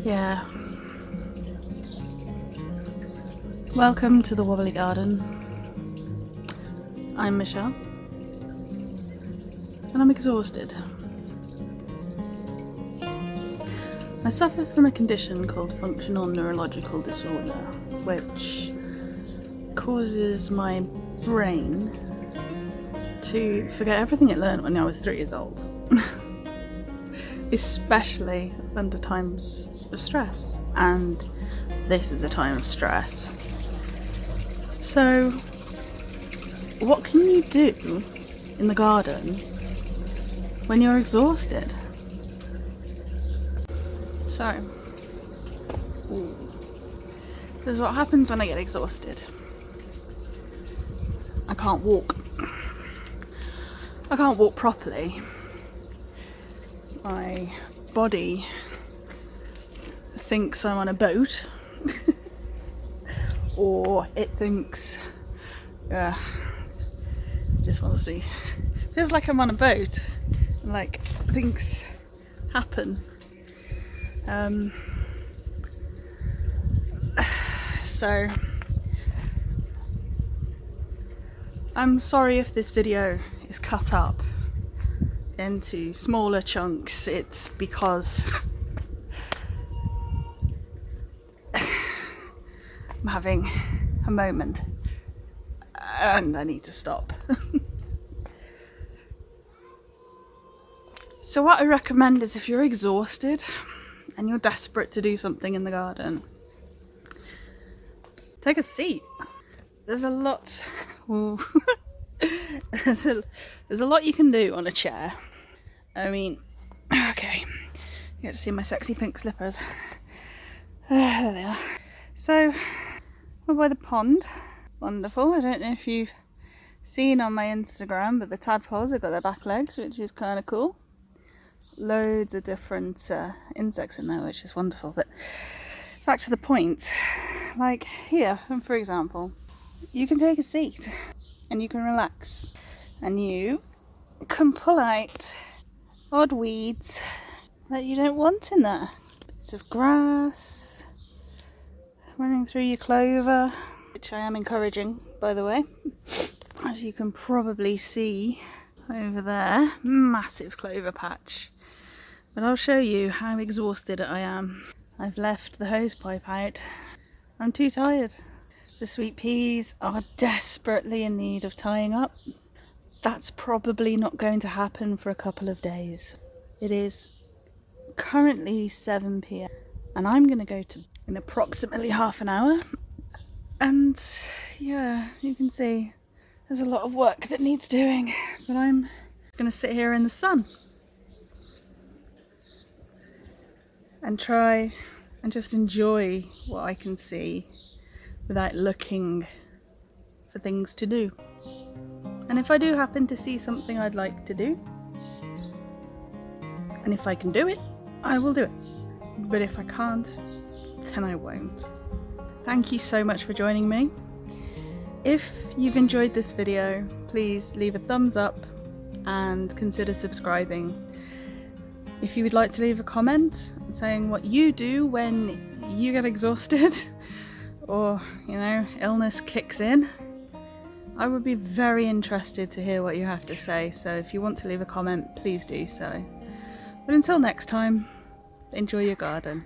Yeah. Welcome to the Wobbly Garden. I'm Michelle, and I'm exhausted. I suffer from a condition called functional neurological disorder, which causes my brain to forget everything it learned when I was 3 years old. Especially under times of stress, and this is a time of stress. So what can you do in the garden when you're exhausted? So this is what happens when I get exhausted. I can't walk. I can't walk properly. My body thinks I'm on a boat, or it thinks, just wants to, feels like I'm on a boat, and like things happen. So I'm sorry if this video is cut up into smaller chunks. It's because I'm having a moment and I need to stop. So what I recommend is, if you're exhausted and you're desperate to do something in the garden, take a seat. There's a lot there's a lot you can do on a chair. I mean, okay, you get to see my sexy pink slippers. There they are. So we're by the pond. Wonderful. I don't know if you've seen on my Instagram, but the tadpoles have got their back legs, which is kind of cool. Loads of different insects in there, which is wonderful. But back to the point, like here, for example, you can take a seat and you can relax, and you can pull out odd weeds that you don't want in there. Bits of grass running through your clover, which I am encouraging, by the way. As you can probably see over there, massive clover patch. But I'll show you how exhausted I am. I've left the hose pipe out. I'm too tired. The sweet peas are desperately in need of tying up. That's probably not going to happen for a couple of days. It is currently 7 p.m. and I'm going to go to in approximately half an hour. And yeah, you can see there's a lot of work that needs doing, but I'm going to sit here in the sun and try and just enjoy what I can see without looking for things to do. And if I do happen to see something I'd like to do, and if I can do it, I will do it. But if I can't, then I won't. Thank you so much for joining me. If you've enjoyed this video, please leave a thumbs up and consider subscribing. If you would like to leave a comment saying what you do when you get exhausted or, you know, illness kicks in, I would be very interested to hear what you have to say. So if you want to leave a comment, please do so. But until next time, enjoy your garden.